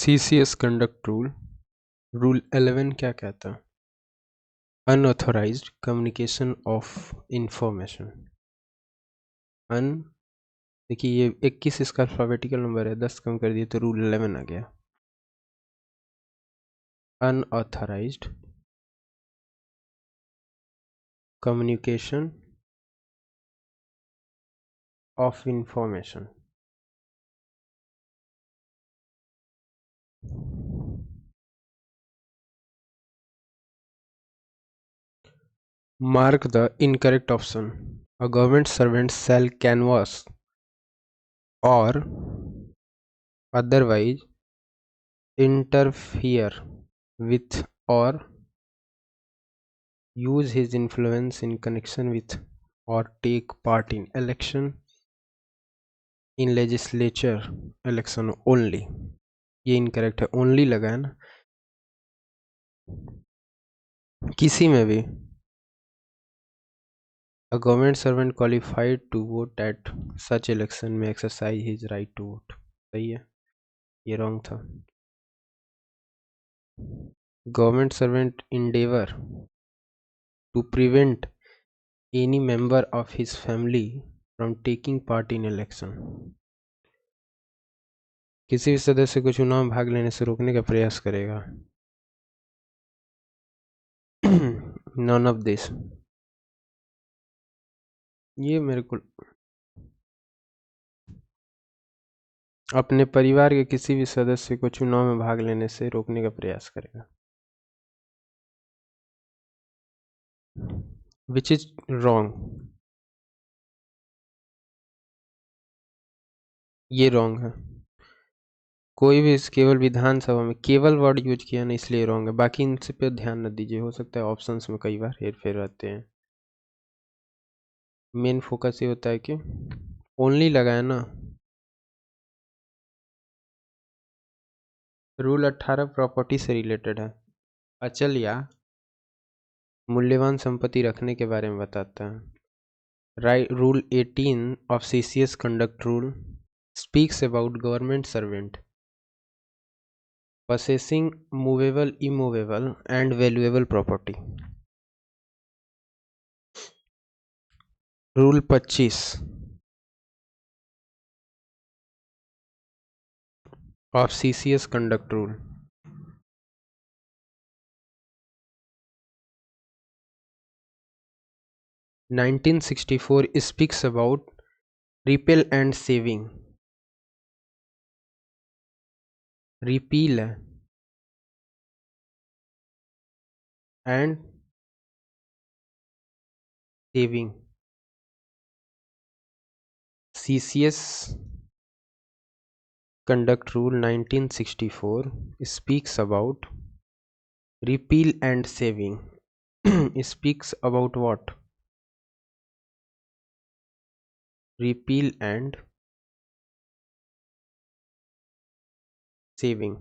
CCS conduct rule 11 क्या कहता है? Unauthorized communication of information. अन देखिए ये 21 इसका अल्फाबेटिकल नंबर है, 10 कम कर दिए तो रूल 11 आ गया। Unauthorised communication of information. Mark the incorrect option. A government servant shall canvass or otherwise interfere with or use his influence in connection with or take part in election in legislature election only. ये incorrect है, only लगा है ना, किसी में भी। A government servant qualified to vote at such election may exercise his right to vote. सही है, ये रॉन्ग था। Government servant endeavor to prevent any member of his family from taking part in election. किसी भी सदस्य को चुनाव में भाग लेने से रोकने का प्रयास करेगा। None of this. ये मेरे को अपने परिवार के किसी भी सदस्य को चुनाव में भाग लेने से रोकने का प्रयास करेगा। Which is wrong. ये रॉन्ग है। कोई भी केवल विधानसभा में केवल वर्ड यूज किया ना, इसलिए रॉन्ग है। बाकी इनसे पे ध्यान न दीजिए, हो सकता है ऑप्शंस में कई बार हेर फेर रहते हैं। मेन फोकस ये होता है कि ओनली लगाए ना। रूल 18 प्रॉपर्टी से रिलेटेड है, अचल या मूल्यवान संपत्ति रखने के बारे में बताता है। Right, rule 18 of CCS conduct rule speaks about government servant possessing movable, immovable and valuable property. Rule 25 of CCS conduct rule (1964) speaks about repeal and saving. Repeal and saving. CCS conduct rule 1964 speaks about repeal and saving. Speaks about what? Repeal and saving.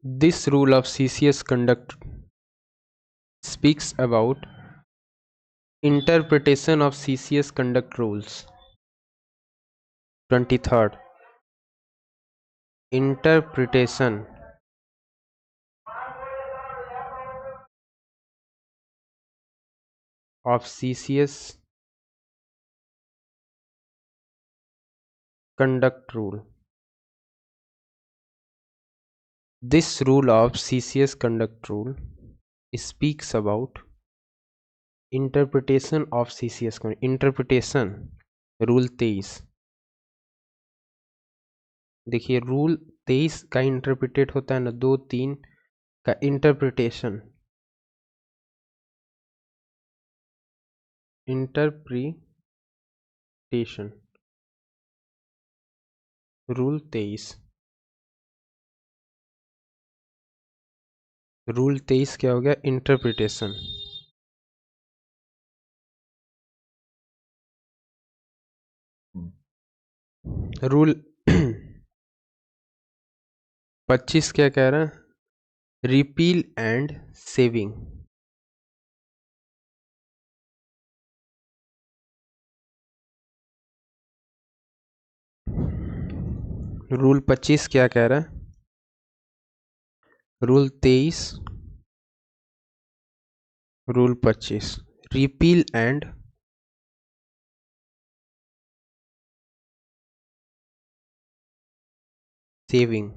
This rule of CCS conduct speaks about interpretation of CCS conduct rules. 23rd, interpretation of CCS conduct rule. This rule of CCS conduct rule speaks about interpretation of CCS interpretation. Rule 23 देखिए, rule 23 का interpret होता है ना, 2-3 का interpretation. Interpretation rule 23। Rule 23 क्या हो गया? Interpretation. Rule 25 क्या कह रहा है? Repeal and saving. रूल 25 क्या कह रहा है? Rule 23, rule 25, repeal and saving.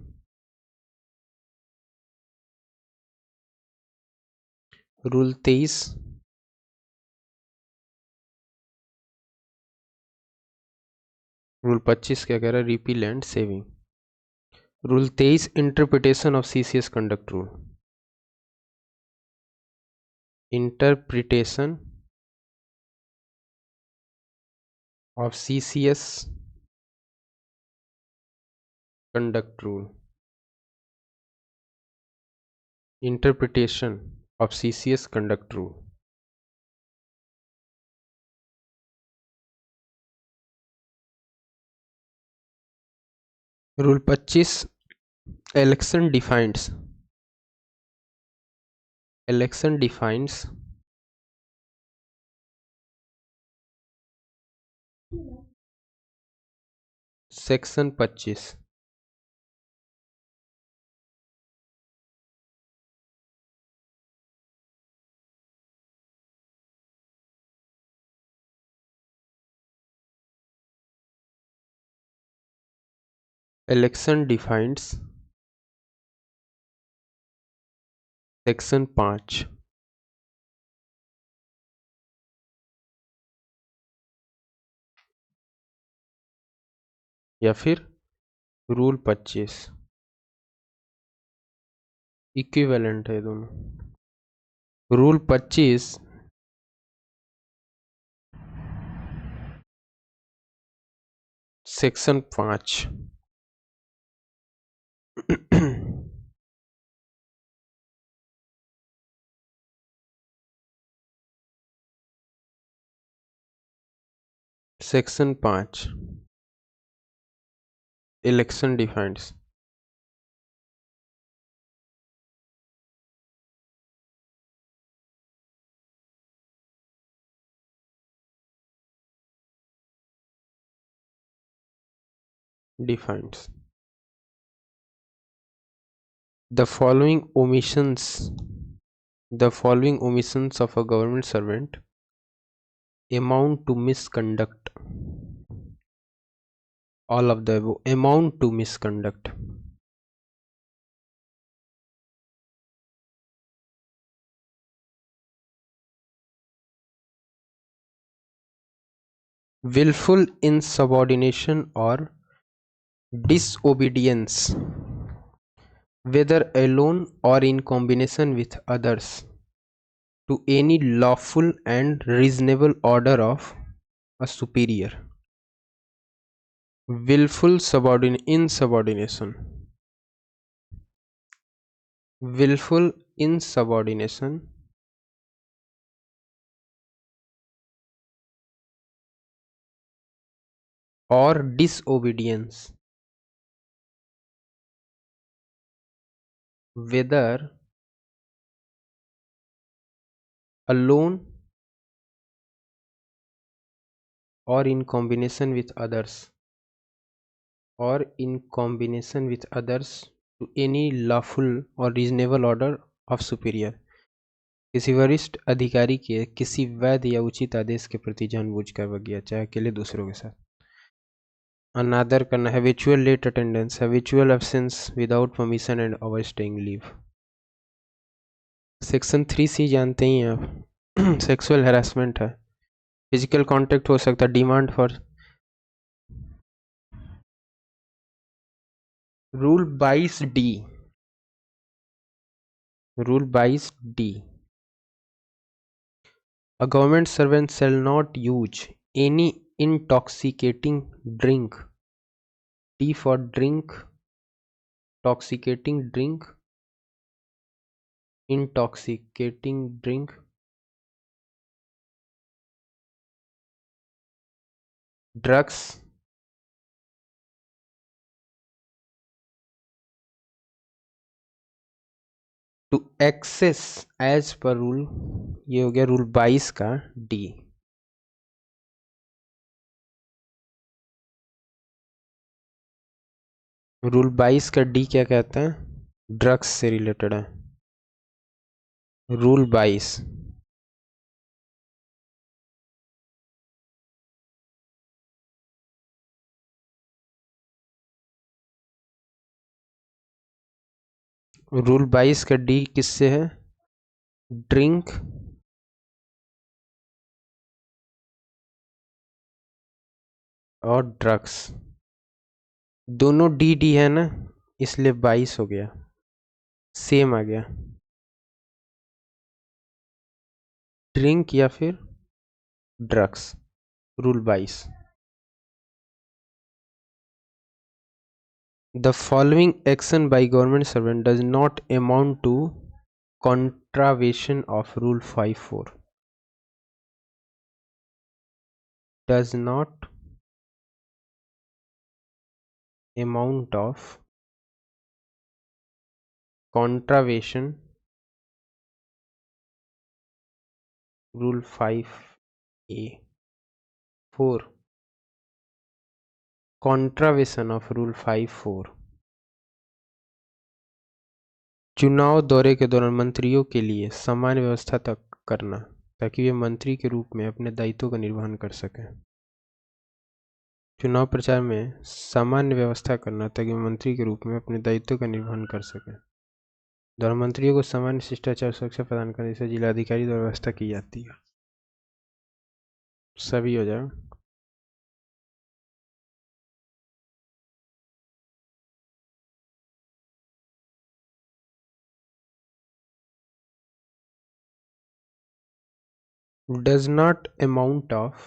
Rule 23, rule 25 क्या कह रहा है? Repeal and saving. Rule 23, interpretation of CCS conduct rule. Interpretation of CCS conduct rule. Interpretation of CCS conduct rule. Rule 25, election defines section 25, election defines section 5 या फिर rule 25, equivalent है दोनों। Rule 25 section 5 section 5 election defines defines the following omissions of a government servant amount to misconduct. All of the above amount to misconduct. Willful insubordination or disobedience, whether alone or in combination with others, to any lawful and reasonable order of a superior. Willful insubordination. Willful insubordination or disobedience, whether alone or in combination with others, to any lawful or reasonable order of superior. किसी वरिष्ठ अधिकारी के किसी वैध या उचित आदेश के प्रति जानबूझकर अवज्ञा, चाहे अकेले दूसरों के साथ अनादर करना, habitual late attendance, habitual absence without permission and overstaying leave. Section 3C जानते ही हैं आप, सेक्सुअल हैरेसमेंट है, फिजिकल कांटेक्ट हो सकता है, demand for. Rule 22D, rule 22D, a government servant shall not use any intoxicating drink, D for drink, intoxicating drink, drugs, to excess as per rule, ये हो गया रूल 22 का D। Rule 22 का D क्या कहता है? ड्रग्स से related है। रूल 22। रूल 22 का डी किससे है? ड्रिंक और ड्रग्स दोनों डी डी है ना, इसलिए 22 हो गया, सेम आ गया। ड्रिंक या फिर drugs, rule 22। The following action by government servant does not amount to contravention of Rule 54. Does not amount of contravention Rule 5A. 4. Contravention of Rule 5(4). चुनाव दौरे के दौरान मंत्रियों के लिए सामान्य व्यवस्था तक करना ताकि वे मंत्री के रूप में अपने दायित्वों का निर्वहन कर सकें। चुनाव प्रचार में सामान्य व्यवस्था करना ताकि वे मंत्री के रूप में अपने दायित्वों का निर्वहन कर सकें। द्वारा मंत्रियों को सामान्य शिष्टाचार सुरक्षा प्रदान करने से जिलाधिकारी द्वारा व्यवस्था की जाती है। सभी हो जाए। Does not amount of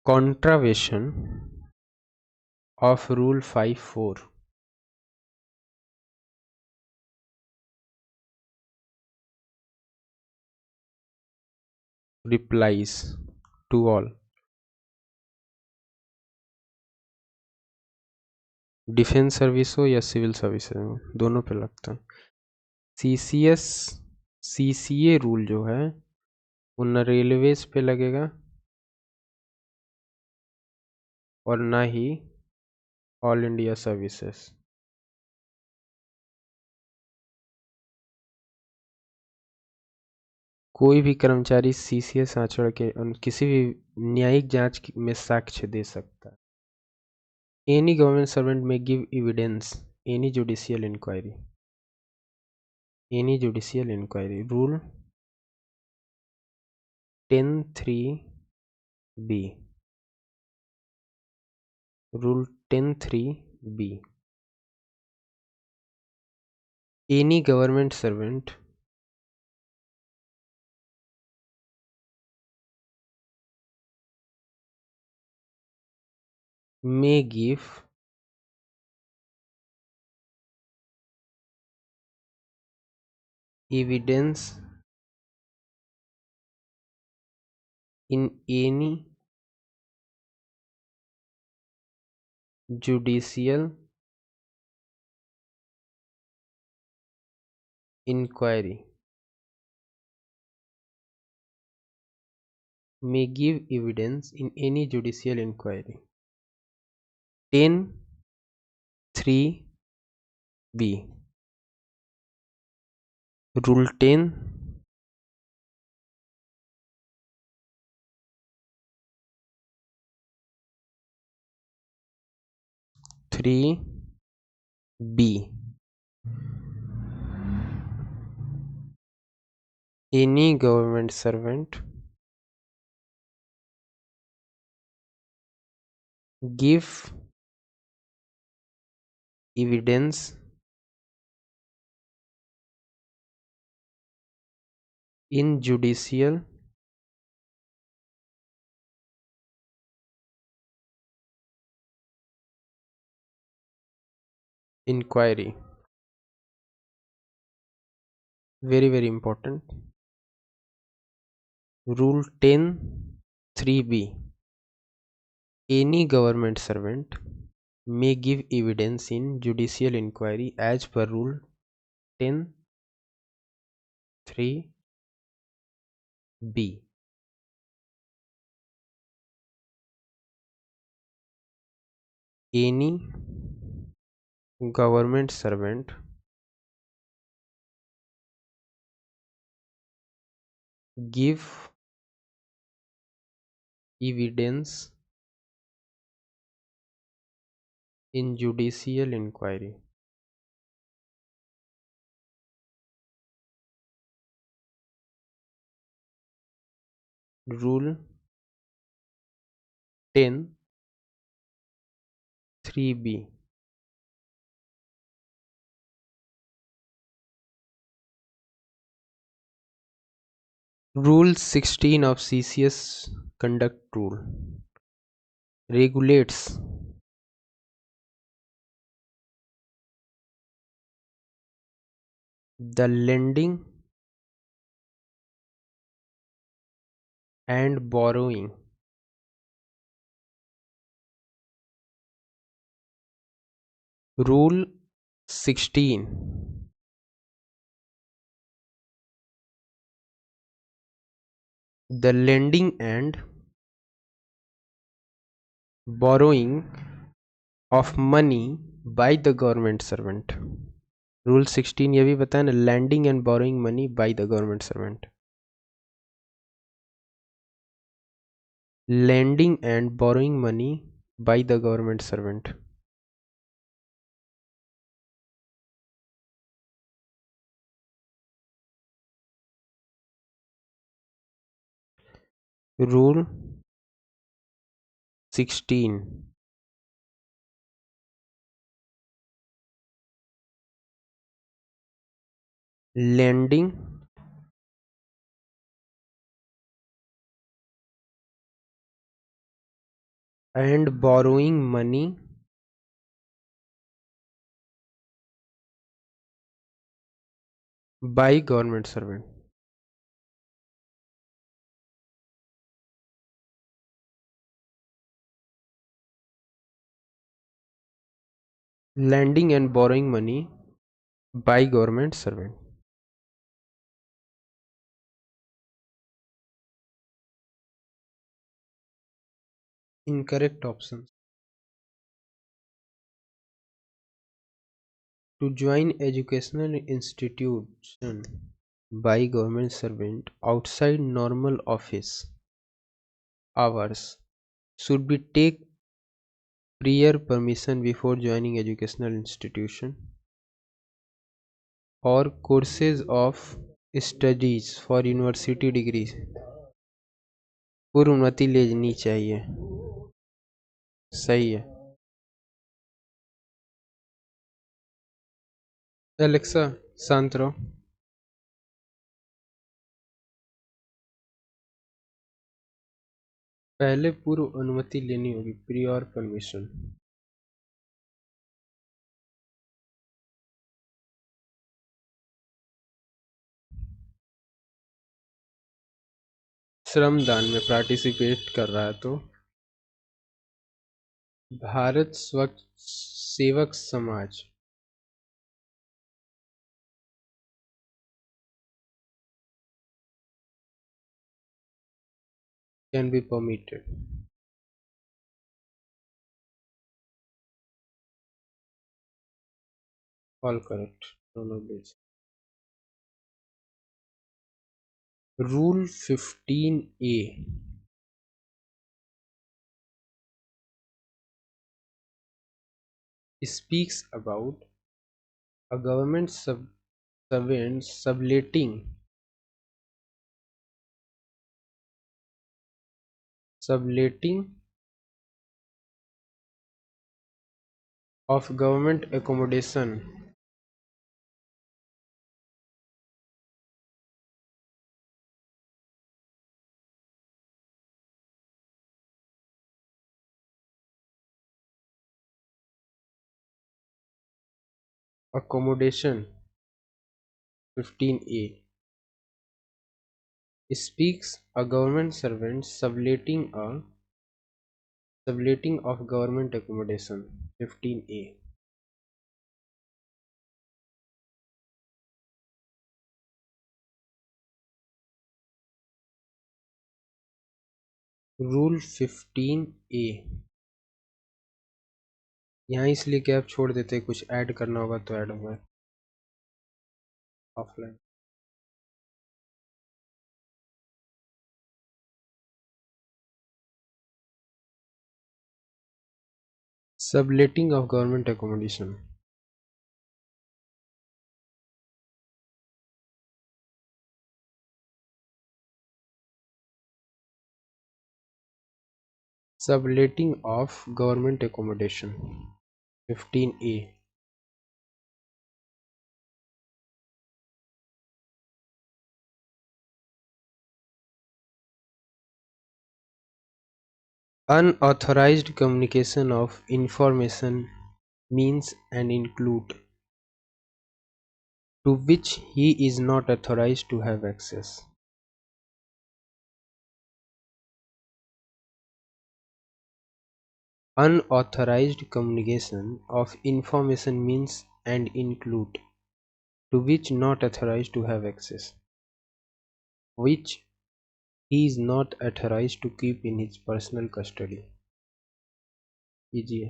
contravention of Rule 5(4). Replies to all. Defence service हो या सिविल सर्विस हो, दोनों पे लगता है। सीसीएस सीसीए रूल जो है वो न रेलवेज पे लगेगा और ना ही ऑल इंडिया सर्विसेज। कोई भी कर्मचारी सीसीएस आचरण के किसी भी न्यायिक जांच में साक्ष्य दे सकता है। Any government servant may give evidence any judicial inquiry. Any judicial inquiry rule 10(3)(b). Rule 10(3)(b). Any government servant may give evidence in any judicial inquiry. May give evidence in any judicial inquiry. 10(3)(b). Rule 10(3)(b). Any government servant give evidence in judicial inquiry. Very important. Rule 10(3)(b). Any government servant may give evidence in judicial inquiry as per Rule 10(3)(b). any government servant give evidence in judicial inquiry. Rule 10 3b. Rule 16 of CCS Conduct Rule regulates the lending and borrowing. Rule 16. The lending and borrowing of money by the government servant. Rule 16 ये भी बताया ना, lending and borrowing money by the government servant. Lending and borrowing money by the government servant. Rule 16. Lending and borrowing money by government servant. Lending and borrowing money by government servant. Incorrect options. To join educational institution by government servant outside normal office hours should be take prior permission before joining educational institution or courses of studies for university degrees पूर्व अनुमति लेनी चाहिए. सही है. Alexa शांत रहो. पहले पूर्व अनुमति लेनी होगी, प्रियर परमिशन. श्रमदान में पार्टिसिपेट कर रहा है तो भारत स्वच्छ सेवक समाज can be permitted. All correct. दोनों बेच. Rule 15A speaks about a government servant subletting of government accommodation accommodation. 15A speaks a government servant subletting of government accommodation. 15A. Rule 15A यहाँ इसलिए गैप छोड़ देते, कुछ ऐड करना होगा तो ऐड होगा offline. Subletting of government accommodation. Subletting of government accommodation 15A। Unauthorized communication of information means and include to which he is not authorized to have access. Unauthorized communication of information means and include to which not authorized to have access, which he is not authorized to keep in his personal custody. कीजिए।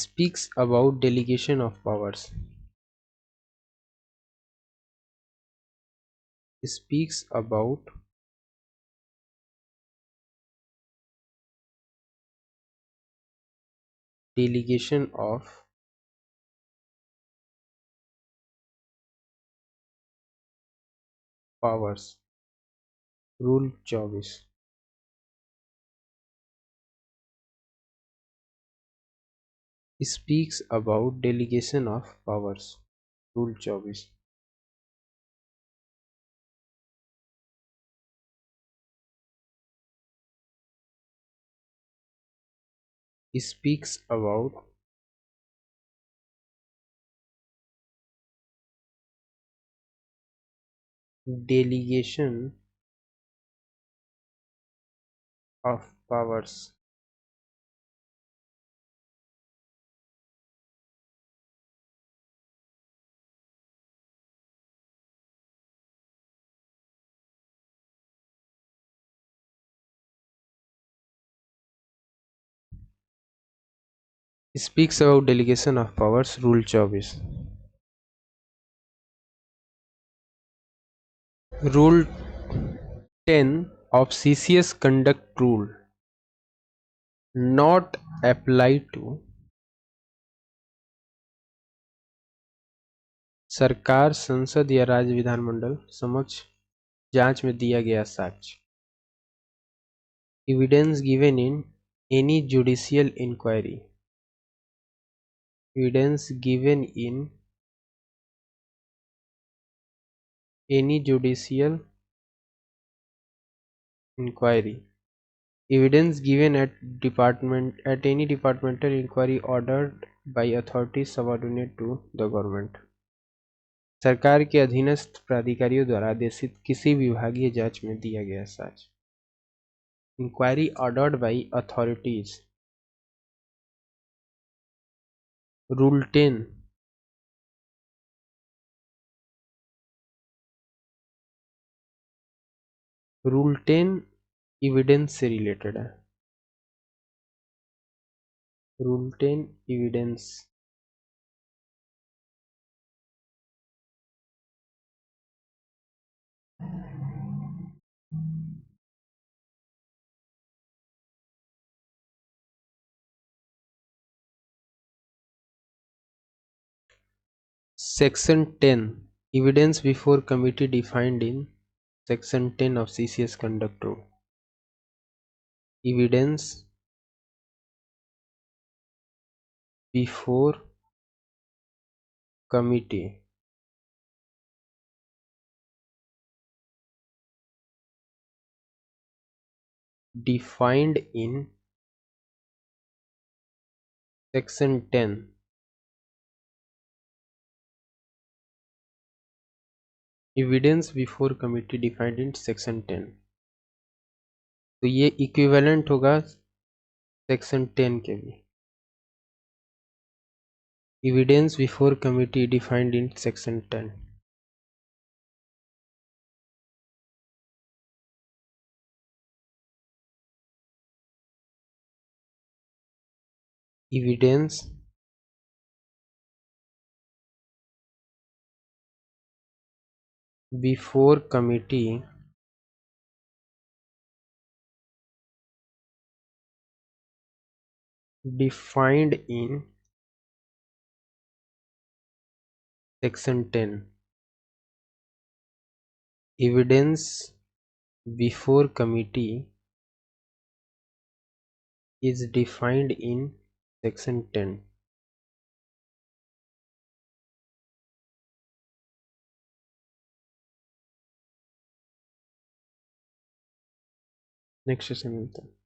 Speaks about delegation of powers. Speaks about delegation of powers. Rule 24। Speaks about delegation of powers. Rule 24। Speaks about delegation of powers. Speaks about delegation of powers. Rule 24। Rule 10 of CCS conduct rule not apply to सरकार, संसद या राज्य विधानमंडल समक्ष जांच में दिया गया साक्ष्य। Evidence given in any judicial inquiry. Evidence given in any judicial inquiry. Evidence given at any departmental inquiry ordered by authorities subordinate to the government. सरकार के अधीनस्थ प्राधिकारियों द्वारा आदेशित किसी विभागीय जांच में दिया गया साक्ष्य। Inquiry ordered by authorities. Rule 10 rule 10 evidence से रिलेटेड है। Rule 10 evidence. Section 10 evidence before committee defined in Section 10 of CCS conduct rule. Evidence before committee defined in Section 10 evidence before committee defined in Section 10। तो ये equivalent होगा section 10 के भी। Evidence before committee defined in section 10। evidence before committee defined in section 10. Evidence before committee is defined in section 10. Next session मिलता है.